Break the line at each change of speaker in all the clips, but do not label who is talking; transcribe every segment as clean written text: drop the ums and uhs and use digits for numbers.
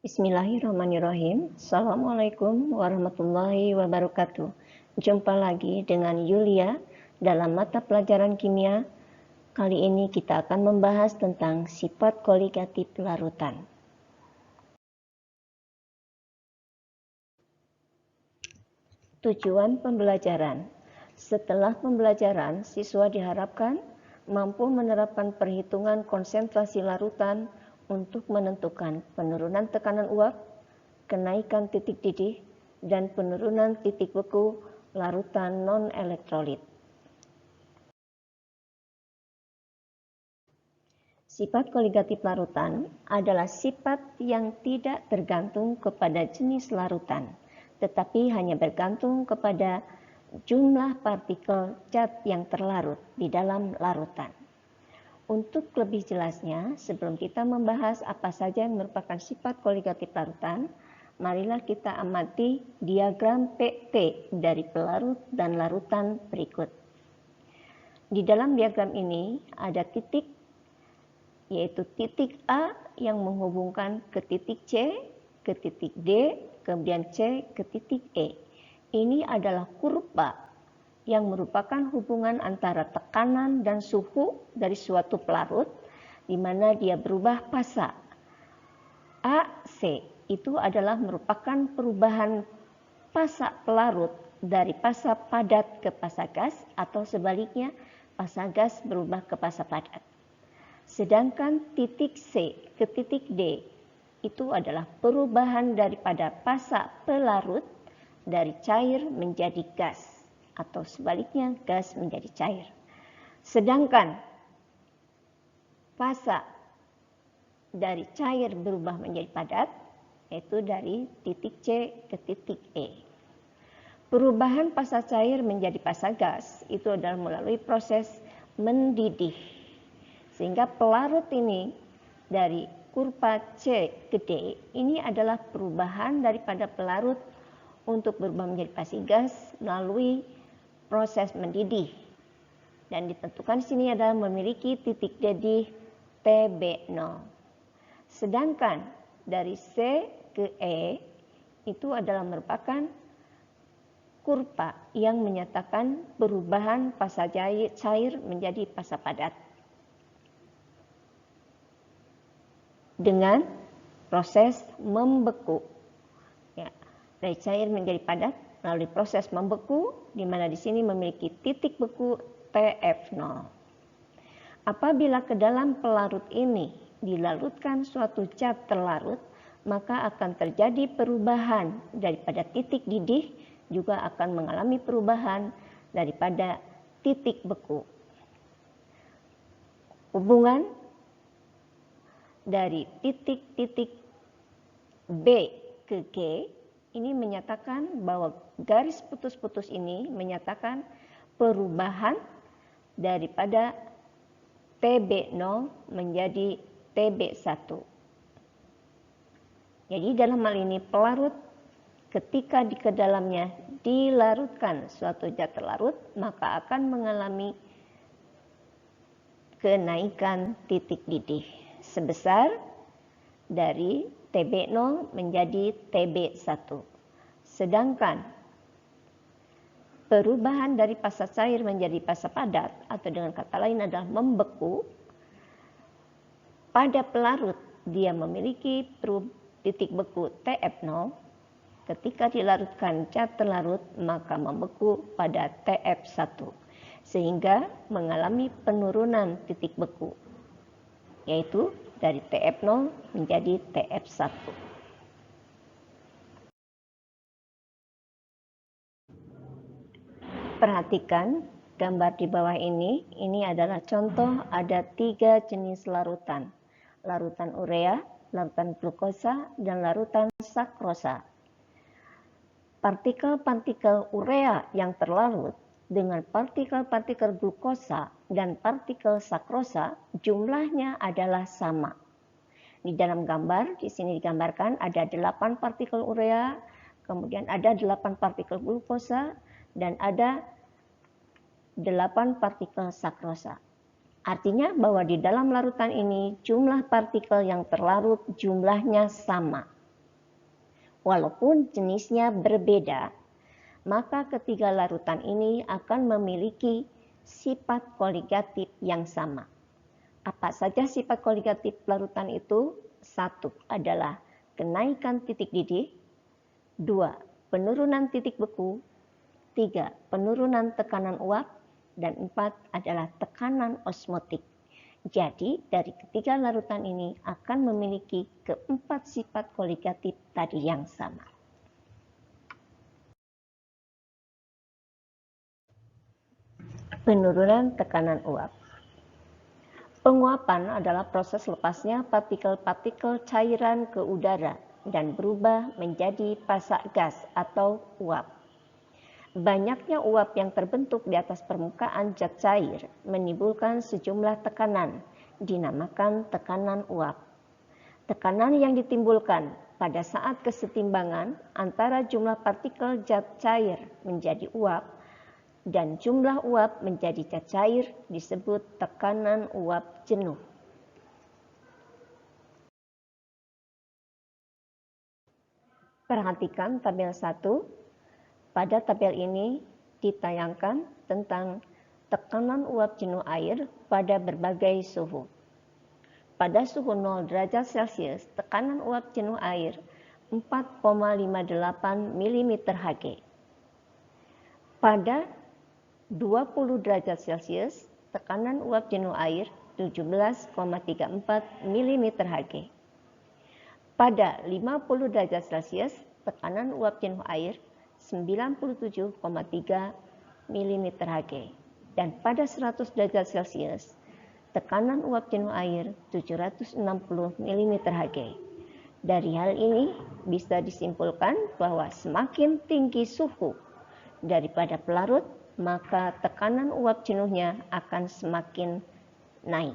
Bismillahirrahmanirrahim. Assalamualaikum warahmatullahi wabarakatuh. Jumpa lagi dengan Yulia dalam mata pelajaran kimia. Kali ini kita akan membahas tentang sifat koligatif larutan. Tujuan pembelajaran. Setelah pembelajaran, siswa diharapkan mampu menerapkan perhitungan konsentrasi larutan untuk menentukan penurunan tekanan uap, kenaikan titik didih, dan penurunan titik beku larutan non-elektrolit. Sifat koligatif larutan adalah sifat yang tidak tergantung kepada jenis larutan, tetapi hanya bergantung kepada jumlah partikel zat yang terlarut di dalam larutan. Untuk lebih jelasnya, sebelum kita membahas apa saja yang merupakan sifat koligatif larutan, marilah kita amati diagram PT dari pelarut dan larutan berikut. Di dalam diagram ini ada titik, yaitu titik A yang menghubungkan ke titik C, ke titik D, kemudian C ke titik E. Ini adalah kurva yang merupakan hubungan antara tekanan dan suhu dari suatu pelarut, di mana dia berubah fasa. AC itu adalah merupakan perubahan fasa pelarut dari fasa padat ke fasa gas, atau sebaliknya fasa gas berubah ke fasa padat. Sedangkan titik C ke titik D itu adalah perubahan daripada fasa pelarut dari cair menjadi gas, atau sebaliknya gas menjadi cair. Sedangkan fasa dari cair berubah menjadi padat, yaitu dari titik C ke titik E. Perubahan fasa cair menjadi fasa gas itu adalah melalui proses mendidih. Sehingga pelarut ini dari kurva C ke D ini adalah perubahan daripada pelarut untuk berubah menjadi fasa gas melalui proses mendidih, dan ditentukan di sini adalah memiliki titik didih TB0. Sedangkan dari C ke E itu adalah merupakan kurva yang menyatakan perubahan fasa cair menjadi fasa padat dengan proses membeku. Ya, dari cair menjadi padat melalui proses membeku, di mana di sini memiliki titik beku TF0. Apabila ke dalam pelarut ini dilarutkan suatu zat terlarut, maka akan terjadi perubahan daripada titik didih, juga akan mengalami perubahan daripada titik beku. Hubungan dari titik-titik B ke G ini menyatakan bahwa garis putus-putus ini menyatakan perubahan daripada TB0 menjadi TB1. Jadi dalam hal ini pelarut ketika di ke dalamnya dilarutkan suatu zat terlarut, maka akan mengalami kenaikan titik didih sebesar dari TB0 menjadi TB1. Sedangkan perubahan dari fasa cair menjadi fasa padat, atau dengan kata lain adalah membeku, pada pelarut dia memiliki titik beku TF0. Ketika dilarutkan zat terlarut, maka membeku pada TF1, sehingga mengalami penurunan titik beku, yaitu dari TF0 menjadi TF1. Perhatikan gambar di bawah ini adalah contoh ada 3 jenis larutan. Larutan urea, larutan glukosa, dan larutan sakrosa. Partikel-partikel urea yang terlarut dengan partikel-partikel glukosa dan partikel sakrosa jumlahnya adalah sama. Di dalam gambar, di sini digambarkan ada 8 partikel urea, kemudian ada 8 partikel glukosa, dan ada 8 partikel sakrosa. Artinya bahwa di dalam larutan ini jumlah partikel yang terlarut jumlahnya sama. Walaupun jenisnya berbeda, maka ketiga larutan ini akan memiliki sifat koligatif yang sama. Apa saja sifat koligatif larutan itu? 1 adalah kenaikan titik didih, 2 penurunan titik beku, 3 penurunan tekanan uap, dan 4 adalah tekanan osmotik. Jadi dari ketiga larutan ini akan memiliki keempat sifat koligatif tadi yang sama. Penurunan tekanan uap. Penguapan adalah proses lepasnya partikel-partikel cairan ke udara dan berubah menjadi pasak gas atau uap. Banyaknya uap yang terbentuk di atas permukaan zat cair menimbulkan sejumlah tekanan, dinamakan tekanan uap. Tekanan yang ditimbulkan pada saat kesetimbangan antara jumlah partikel zat cair menjadi uap dan jumlah uap menjadi zat cair disebut tekanan uap jenuh. Perhatikan tabel 1. Pada tabel ini ditayangkan tentang tekanan uap jenuh air pada berbagai suhu. Pada suhu 0 derajat Celcius, tekanan uap jenuh air 4,58 mm Hg. Pada 20 derajat Celcius, tekanan uap jenuh air 17,34 mm Hg. Pada 50 derajat Celcius, tekanan uap jenuh air 97,3 mm Hg. Dan pada 100 derajat Celcius, tekanan uap jenuh air 760 mm Hg. Dari hal ini bisa disimpulkan bahwa semakin tinggi suhu daripada pelarut, maka tekanan uap jenuhnya akan semakin naik.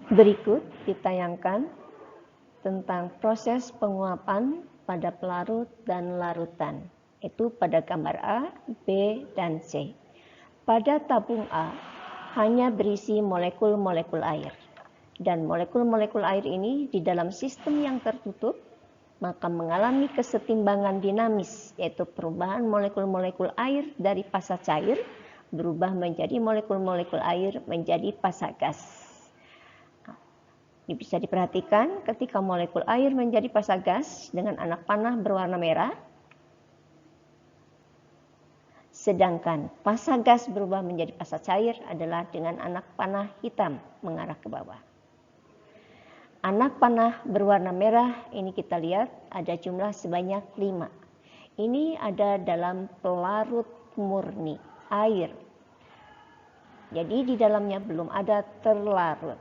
Berikut ditayangkan tentang proses penguapan pada pelarut dan larutan. Itu pada gambar A, B, dan C. Pada tabung A hanya berisi molekul-molekul air. Dan molekul-molekul air ini di dalam sistem yang tertutup maka mengalami kesetimbangan dinamis, yaitu perubahan molekul-molekul air dari fasa cair berubah menjadi molekul-molekul air menjadi fasa gas. Bisa diperhatikan ketika molekul air menjadi fasa gas dengan anak panah berwarna merah, sedangkan fasa gas berubah menjadi fasa cair adalah dengan anak panah hitam mengarah ke bawah. Anak panah berwarna merah ini kita lihat ada jumlah sebanyak 5. Ini ada dalam pelarut murni, air. Jadi di dalamnya belum ada terlarut.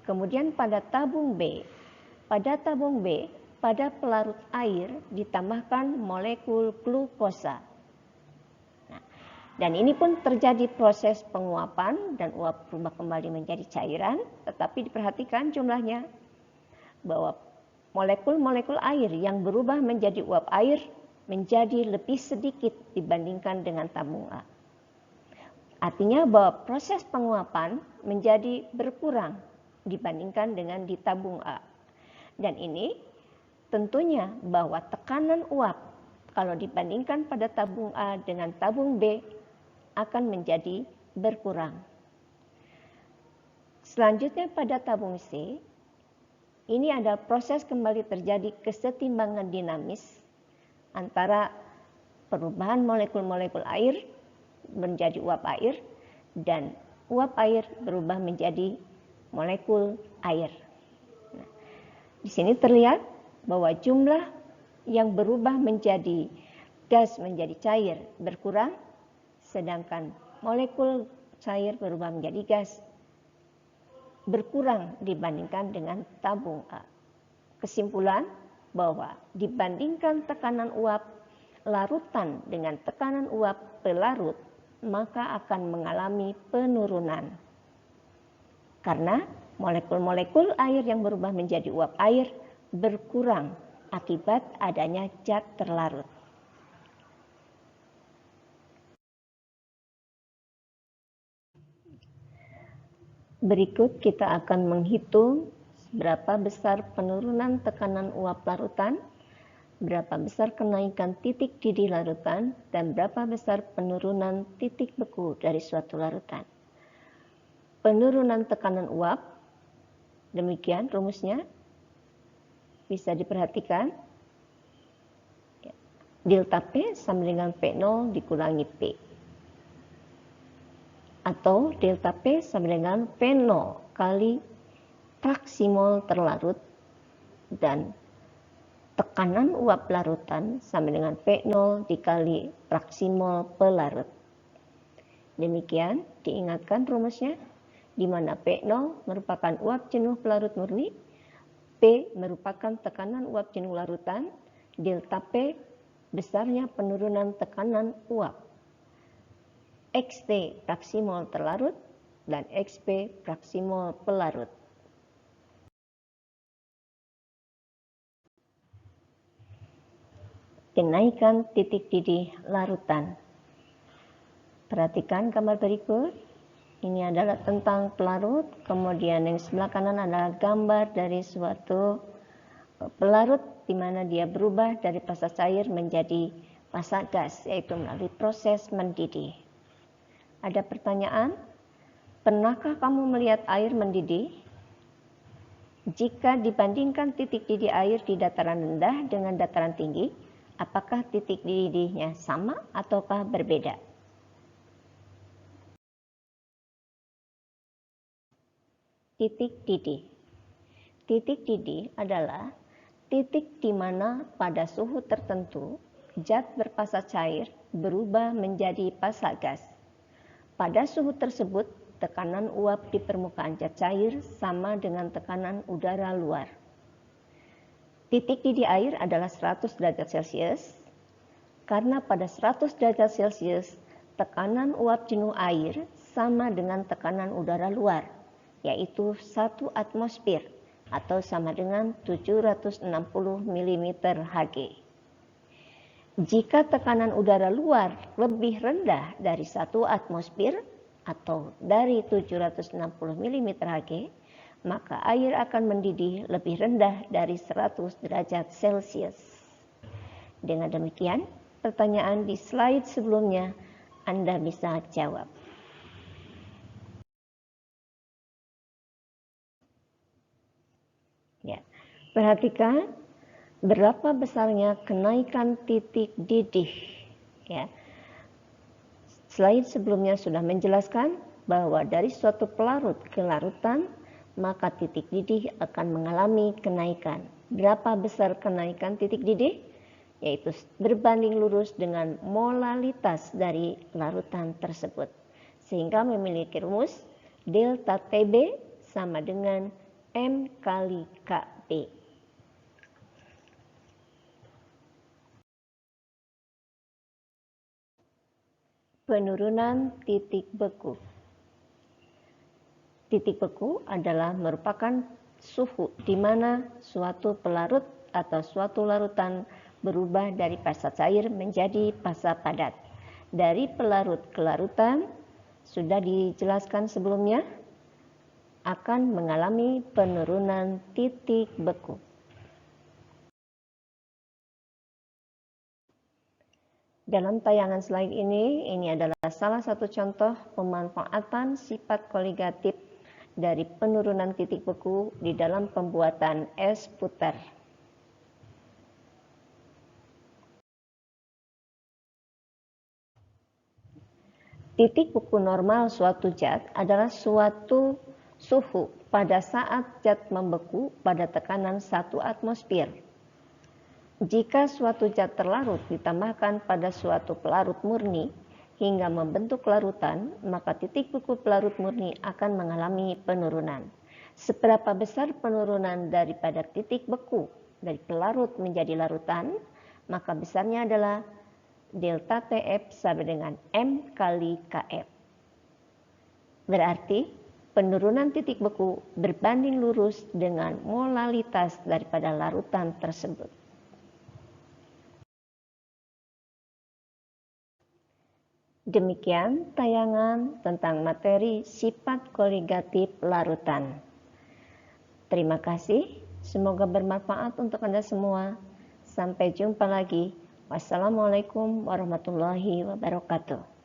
Kemudian pada tabung B, pada pelarut air ditambahkan molekul glukosa. Nah, dan ini pun terjadi proses penguapan dan uap berubah kembali menjadi cairan, tetapi diperhatikan jumlahnya bahwa molekul-molekul air yang berubah menjadi uap air menjadi lebih sedikit dibandingkan dengan tabung A. Artinya bahwa proses penguapan menjadi berkurang dibandingkan dengan di tabung A. Dan ini tentunya bahwa tekanan uap kalau dibandingkan pada tabung A dengan tabung B akan menjadi berkurang. Selanjutnya pada tabung C, ini ada proses kembali terjadi kesetimbangan dinamis antara perubahan molekul-molekul air menjadi uap air dan uap air berubah menjadi molekul air. Nah, di sini terlihat bahwa jumlah yang berubah menjadi gas menjadi cair berkurang, sedangkan molekul cair berubah menjadi gas berkurang dibandingkan dengan tabung A. Kesimpulan bahwa dibandingkan tekanan uap larutan dengan tekanan uap pelarut, maka akan mengalami penurunan. Karena molekul-molekul air yang berubah menjadi uap air berkurang akibat adanya zat terlarut. Berikut kita akan menghitung berapa besar penurunan tekanan uap larutan, berapa besar kenaikan titik didih larutan, dan berapa besar penurunan titik beku dari suatu larutan. Penurunan tekanan uap, demikian rumusnya, bisa diperhatikan. Delta P sama dengan P0 dikurangi P. Atau delta P sama dengan P0 kali fraksi mol terlarut, dan tekanan uap larutan sama dengan P0 dikali fraksi mol pelarut. Demikian diingatkan rumusnya, di mana P0 merupakan uap jenuh pelarut murni, P merupakan tekanan uap jenuh larutan, delta P besarnya penurunan tekanan uap, XT fraksi mol terlarut, dan XP fraksi mol pelarut. Kenaikan titik didih larutan. Perhatikan gambar berikut. Ini adalah tentang pelarut, kemudian yang sebelah kanan adalah gambar dari suatu pelarut di mana dia berubah dari fasa cair menjadi fasa gas, yaitu melalui proses mendidih. Ada pertanyaan, pernahkah kamu melihat air mendidih? Jika dibandingkan titik didih air di dataran rendah dengan dataran tinggi, apakah titik didihnya sama ataukah berbeda? Titik didih. Titik didih adalah titik di mana pada suhu tertentu zat berfasa cair berubah menjadi fasa gas. Pada suhu tersebut, tekanan uap di permukaan zat cair sama dengan tekanan udara luar. Titik didih air adalah 100 derajat Celcius, karena pada 100 derajat Celcius, tekanan uap jenuh air sama dengan tekanan udara luar, yaitu 1 atmosfer atau sama dengan 760 mm Hg. Jika tekanan udara luar lebih rendah dari 1 atmosfer atau dari 760 mm Hg, maka air akan mendidih lebih rendah dari 100 derajat Celcius. Dengan demikian, pertanyaan di slide sebelumnya Anda bisa jawab. Ya, perhatikan berapa besarnya kenaikan titik didih. Ya, slide sebelumnya sudah menjelaskan bahwa dari suatu pelarut ke larutan, maka titik didih akan mengalami kenaikan. Berapa besar kenaikan titik didih? Yaitu berbanding lurus dengan molalitas dari larutan tersebut. Sehingga memiliki rumus delta TB sama dengan M kali KB. Penurunan titik beku. Titik beku adalah merupakan suhu di mana suatu pelarut atau suatu larutan berubah dari fasa cair menjadi fasa padat. Dari pelarut ke larutan, sudah dijelaskan sebelumnya, akan mengalami penurunan titik beku. Dalam tayangan slide ini adalah salah satu contoh pemanfaatan sifat koligatif dari penurunan titik beku di dalam pembuatan es puter. Titik beku normal suatu zat adalah suatu suhu pada saat zat membeku pada tekanan 1 atmosfer. Jika suatu zat terlarut ditambahkan pada suatu pelarut murni hingga membentuk larutan, maka titik beku pelarut murni akan mengalami penurunan. Seberapa besar penurunan daripada titik beku dari pelarut menjadi larutan, maka besarnya adalah delta TF sama dengan M kali KF. Berarti penurunan titik beku berbanding lurus dengan molalitas daripada larutan tersebut. Demikian tayangan tentang materi sifat koligatif larutan. Terima kasih, semoga bermanfaat untuk Anda semua. Sampai jumpa lagi. Wassalamualaikum warahmatullahi wabarakatuh.